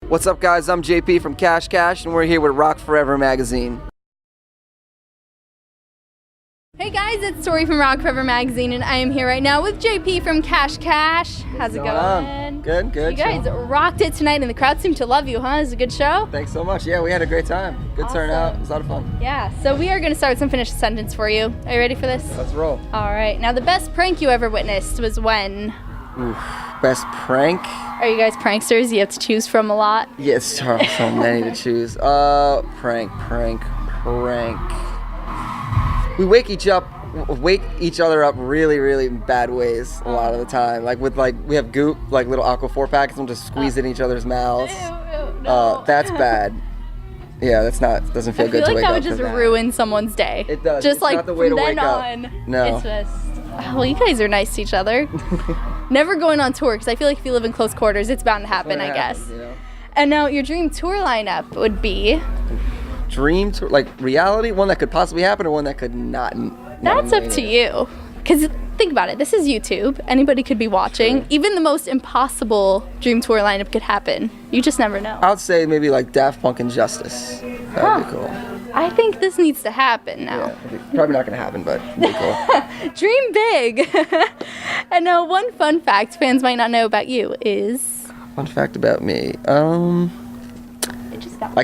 What's up, guys? I'm JP from Cash Cash, and we're here with Rock Forever magazine. Hey guys, it's Tori from Rock Forever magazine, and I am here right now with JP from Cash Cash. How's it going? Good. You guys rocked it tonight, and the crowd seemed to love you, huh? It was a good show? Thanks so much. Yeah, we had a great time. Good turnout. It was a lot of fun. Yeah, so we are going to start with some finished sentence for you. Are you ready for this? Let's roll. All right. Now, the best prank you ever witnessed was when? Oof. Best prank? Are you guys pranksters? You have to choose from a lot? Yes, so many to choose. Prank. We wake each other up really, really bad ways a lot of the time. Like we have goop, like little Aqua 4 packets, and we'll just squeeze it in each other's mouths. Ew, no. That's bad. Yeah, doesn't feel good to wake up. I feel like that would just ruin someone's day. It does. Just it's like not the way from to then wake on, up. No. it's just, well, you guys are nice to each other. Never going on tour, because I feel like if you live in close quarters, it's bound to happen, I guess. You know? And now your dream tour lineup would be? Dream tour, like reality, one that could possibly happen or one that could not. That's up to you. Because think about it, this is YouTube. Anybody could be watching. Sure. Even the most impossible dream tour lineup could happen. You just never know. I would say maybe like Daft Punk and Justice. That'd be cool. I think this needs to happen now. Yeah, probably not going to happen, but it'd be cool. Dream big. And now one fun fact fans might not know about you is... Fun fact about me. I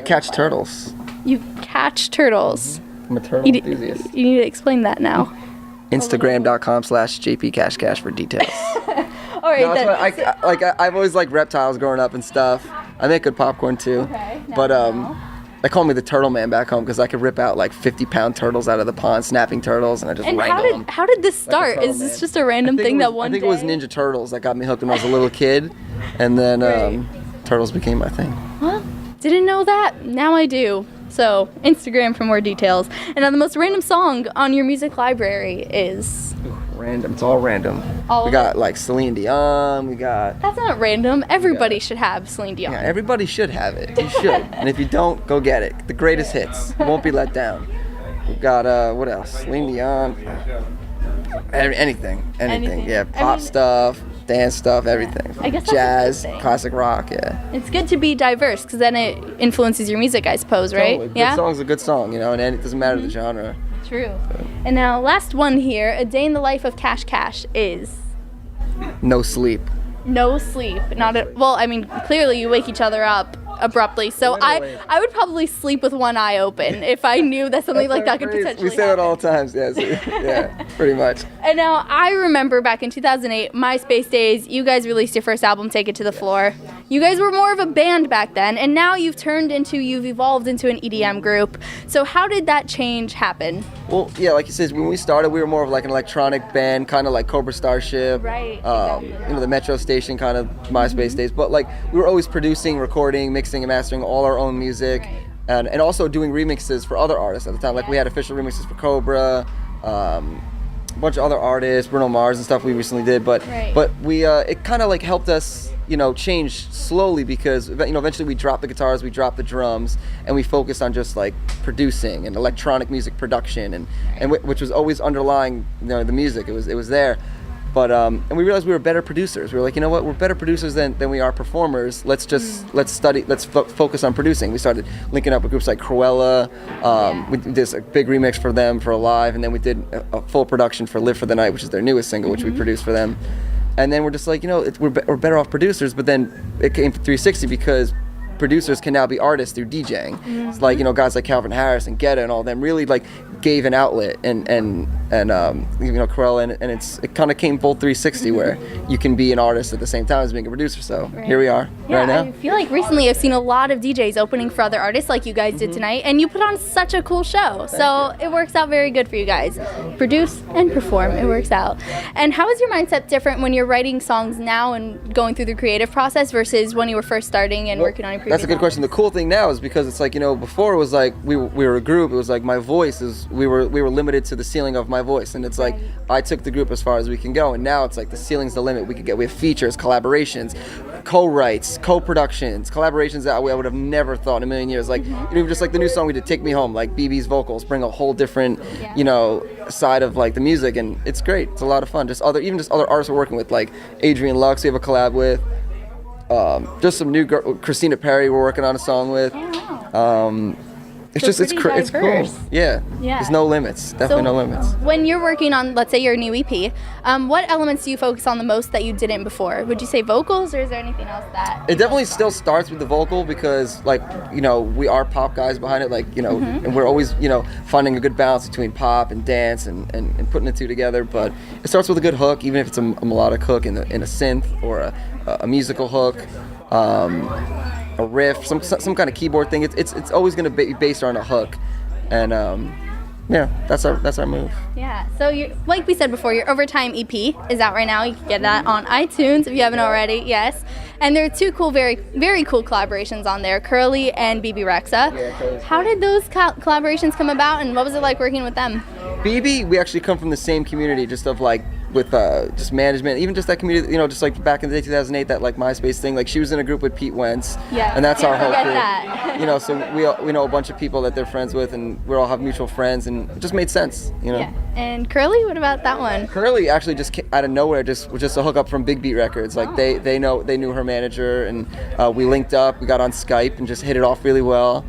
catch turtles. You catch turtles. I'm a turtle enthusiast. You need to explain that now. Instagram.com/JPCashCash for details. All right, no, I've always liked reptiles growing up and stuff. I make good popcorn too. Okay. But they call me the Turtle Man back home because I could rip out like 50-pound turtles out of the pond, snapping turtles, and I just wrangle them. How did this start? Is this just a random thing that one day? I think it was Ninja Turtles that got me hooked when I was a little kid, and then turtles became my thing. Well, didn't know that. Now I do. So, Instagram for more details. And now the most random song on your music library is? Random. It's all random. We got like Celine Dion. We got... That's not random. Everybody should have Celine Dion. Yeah, everybody should have it. You should. And if you don't, go get it. The greatest hits. You won't be let down. We got, what else? Celine Dion. Anything. Yeah, pop stuff. Dance stuff, everything. I guess that's jazz, classic rock, yeah. It's good to be diverse because then it influences your music, I suppose, right? Totally. Good song's a good song, and it doesn't matter the genre. True. And now, last one here, a day in the life of Cash Cash is? No sleep. No sleep. Clearly you wake each other up abruptly. So I would probably sleep with one eye open if I knew that something like that could potentially We say that all the time. Yeah, pretty much. And now I remember back in 2008, MySpace days, you guys released your first album, Take It to the Floor. You guys were more of a band back then, and now you've evolved into an EDM group. So how did that change happen? Well, yeah, like you said, when we started, we were more of like an electronic band, kind of like Cobra Starship. Right, exactly. The Metro Station kind of MySpace days. But like we were always producing, recording, mixing and mastering all our own music, and also doing remixes for other artists at the time. Like we had official remixes for Cobra, a bunch of other artists, Bruno Mars and stuff we recently did. But we it kind of like helped us change slowly because eventually we dropped the guitars, we dropped the drums, and we focused on just like producing and electronic music production and which was always underlying the music. It was there. But and we realized we were better producers. We were like, you know what? We're better producers than we are performers. Let's focus on producing. We started linking up with groups like Cruella. We did a big remix for them for Alive, and then we did a full production for Live for the Night, which is their newest single, which we produced for them. And then we're just like, we're better off producers. But then it came to 360 because producers can now be artists through DJing. It's like guys like Calvin Harris and Guetta and all them really like gave an outlet and Cruella and it kind of came full 360 where you can be an artist at the same time as being a producer. So here we are right now. I feel like recently I've seen a lot of DJs opening for other artists like you guys did tonight, and you put on such a cool show. It works out very good for you guys. Produce and perform, it works out. And how is your mindset different when you're writing songs now and going through the creative process versus when you were first starting and working on your previous That's a good question. The cool thing now is because it's like, before it was like we were a group, it was like my voice we were limited to the ceiling of my voice, and it's like I took the group as far as we can go, and now it's like the ceiling's the limit. We have features, collaborations, co-writes, co-productions, collaborations that I would have never thought in a million years. Like even just like the new song we did, Take Me Home, like BB's vocals bring a whole different side of like the music, and it's great. It's a lot of fun. Just other artists we're working with, like Adrian Lux we have a collab with. Just some new girl, Christina Perry we're working on a song with. It's So just it's pretty cool. diverse. Yeah. Yeah. There's no limits. Definitely no limits. When you're working on, let's say, your new EP, what elements do you focus on the most that you didn't before? Would you say vocals, or is there anything else that? It definitely still starts with the vocal because, like, you know, we are pop guys behind it, like, you know, and we're always, you know, finding a good balance between pop and dance and putting the two together. But it starts with a good hook, even if it's a melodic hook in a synth or a musical hook. A riff, some kind of keyboard thing. It's always going to be based on a hook, and yeah, that's our move. Yeah. So you, like we said before, your Overtime EP is out right now. You can get that on iTunes if you haven't already. Yes. And there are two cool, very very cool collaborations on there, Kerli and Bebe Rexha. Yeah, how did those collaborations come about, and what was it like working with them? Bebe, we actually come from the same community, just of like with just management, even just that community, you know, just like back in the day, 2008, that like MySpace thing. Like she was in a group with Pete Wentz, and that's our whole crew. That. You know, so we know a bunch of people that they're friends with, and we all have mutual friends, and it just made sense, you know. Yeah. And Kerli, what about that one? Kerli actually just came out of nowhere, was just a hookup from Big Beat Records. Like they knew her manager, and we linked up. We got on Skype and just hit it off really well.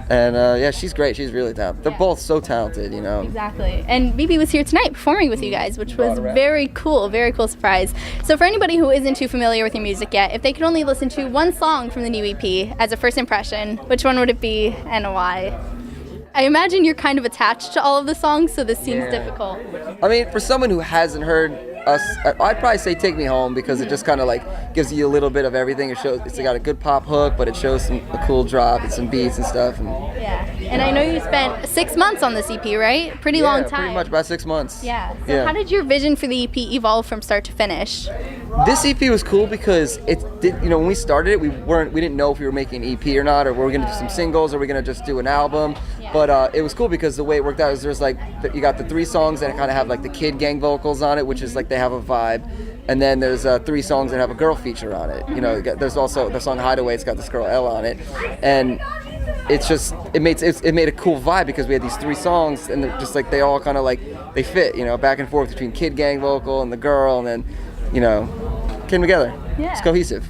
And yeah, she's great. She's really talented. They're both so talented, you know. Exactly. And Bebe was here tonight performing with you guys, which was very cool surprise. So for anybody who isn't too familiar with your music yet, if they could only listen to one song from the new EP as a first impression, which one would it be and why? I imagine you're kind of attached to all of the songs, so this seems difficult. I mean, for someone who hasn't heard us, I'd probably say Take Me Home, because it just kind of like gives you a little bit of everything. It shows, it's got a good pop hook, but it shows a cool drop and some beats and stuff. And yeah, and I know you spent 6 months on this EP, right? Pretty long time. Pretty much about 6 months. Yeah. So how did your vision for the EP evolve from start to finish? This EP was cool because it did, you know, when we started it, we didn't know if we were making an EP or not, or were we going to do some singles, or were we going to just do an album. But it was cool because the way it worked out is there's like, you got the 3 songs that kind of have like the kid gang vocals on it, which is like they have a vibe. And then there's 3 songs that have a girl feature on it. You know, there's also the song Hideaway, it's got this girl Elle on it. And it's just, it made a cool vibe because we had these 3 songs, and they're just like, they all kind of like, they fit, you know, back and forth between kid gang vocal and the girl, and then, you know, came together. Yeah. It's cohesive.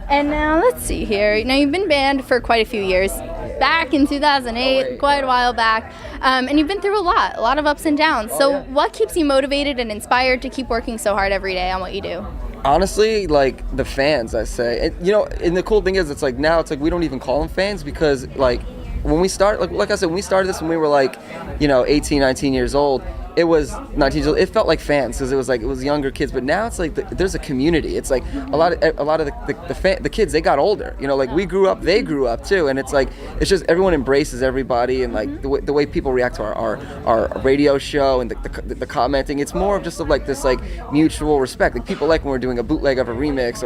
And now let's see here. Now you've been banned for quite a few years. Back in 2008, quite a while back, and you've been through a lot of ups and downs. So what keeps you motivated and inspired to keep working so hard every day on what you do? Honestly, like the fans, I say. And, you know, and the cool thing is, it's like now it's like we don't even call them fans, because like when we start, like I said, when we started this when we were like, you know, 18, 19 years old, it was 19 years old. It felt like fans because it was younger kids, but now it's like there's a community. It's like a lot of the kids, they got older. You know, like we grew up, they grew up too, and it's like it's just everyone embraces everybody, and like the way people react to our radio show and the commenting. It's more of just like this like mutual respect. Like people like when we're doing a bootleg of a remix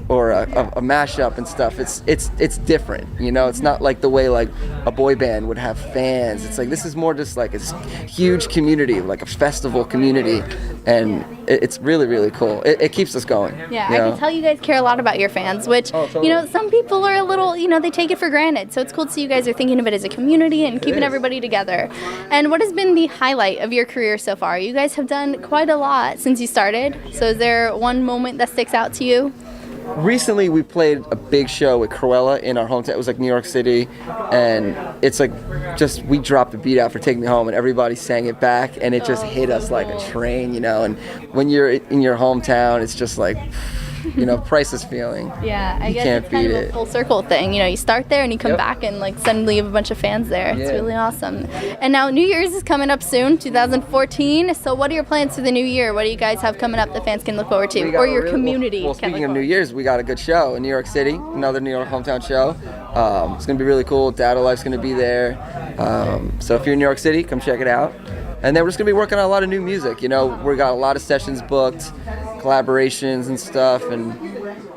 or a mashup and stuff. It's different. You know, it's not like the way like a boy band would have fans. It's like this is more just like a huge community, like a festival community, and it's really, really cool. It keeps us going. Yeah, I can tell you guys care a lot about your fans, which, you know, some people are a little, you know, they take it for granted. So it's cool to see you guys are thinking of it as a community and keeping everybody together. And what has been the highlight of your career so far? You guys have done quite a lot since you started. So is there one moment that sticks out to you? Recently, we played a big show with Cruella in our hometown. It was like New York City, and it's like just we dropped the beat out for "Take Me Home," and everybody sang it back, and it just hit us like a train, you know. And when you're in your hometown, it's just like, you know, priceless feeling. Yeah, I guess it's kind of a full circle thing. You know, you start there and you come back and like suddenly you have a bunch of fans there. It's really awesome. And now New Year's is coming up soon, 2014. So what are your plans for the new year? What do you guys have coming up that fans can look forward to, or your community? Well, speaking of New Year's, we got a good show in New York City, another New York hometown show. It's gonna be really cool. Data Life's gonna be there. So if you're in New York City, come check it out. And then we're just gonna be working on a lot of new music. You know, we got a lot of sessions booked, collaborations and stuff, and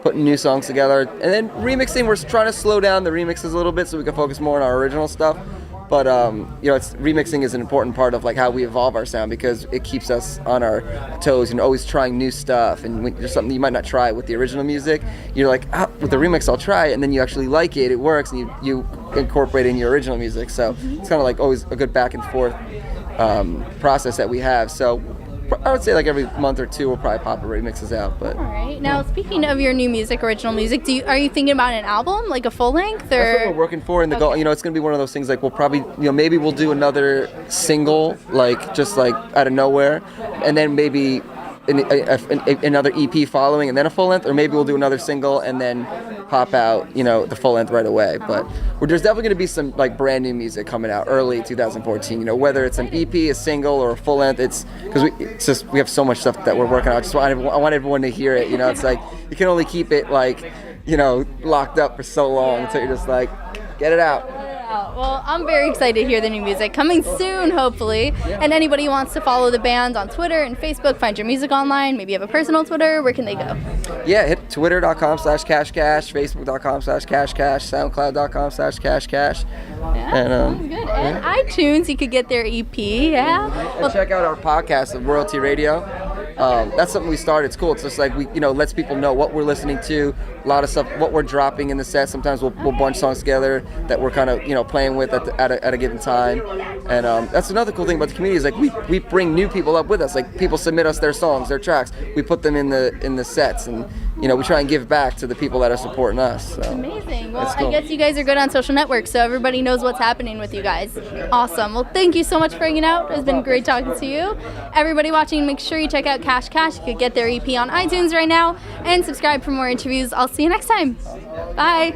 putting new songs together. And then remixing, we're trying to slow down the remixes a little bit so we can focus more on our original stuff. But you know, remixing is an important part of like how we evolve our sound, because it keeps us on our toes and always trying new stuff. And when there's something you might not try with the original music, you're like, with the remix I'll try it, and then you actually like it, it works, and you incorporate it in your original music. So it's kind of like always a good back and forth process that we have. So I would say like every month or two we'll probably pop a remixes out. But all right. Now, speaking of your new music, original music, are you thinking about an album, like a full length, or? That's what we're working for. And the goal, it's going to be one of those things like we'll probably, maybe we'll do another single, like just like out of nowhere, and then maybe another EP following, and then a full length, or maybe we'll do another single and then pop out, the full length right away. But there's definitely going to be some like brand new music coming out early 2014. Whether it's an EP, a single, or a full length. It's because we have so much stuff that we're working on. I want everyone to hear it. It's like you can only keep it like locked up for so long until you're just like, get it out. Well, I'm very excited to hear the new music coming soon, hopefully. And anybody who wants to follow the band on Twitter and Facebook, find your music online, maybe you have a personal Twitter, where can they go? Yeah, hit twitter.com/cashcash, facebook.com/cashcash, soundcloud.com/cashcash. Yeah, and good. And iTunes, you could get their EP, And check out our podcast of Royalty Radio. That's something we started. It's cool. It's just like we, lets people know what we're listening to, a lot of stuff, what we're dropping in the set. Sometimes we'll bunch songs together that we're kind of, playing with at a given time. And that's another cool thing about the community is like we bring new people up with us. Like people submit us their songs, their tracks. We put them in the sets, and we try and give back to the people that are supporting us. So. Amazing. Well, cool. I guess you guys are good on social networks, so everybody knows what's happening with you guys. Awesome. Well, thank you so much for hanging out. It's been great talking to you. Everybody watching, make sure you check out Cash Cash. You could get their EP on iTunes right now, and subscribe for more interviews. I'll see you next time. Bye.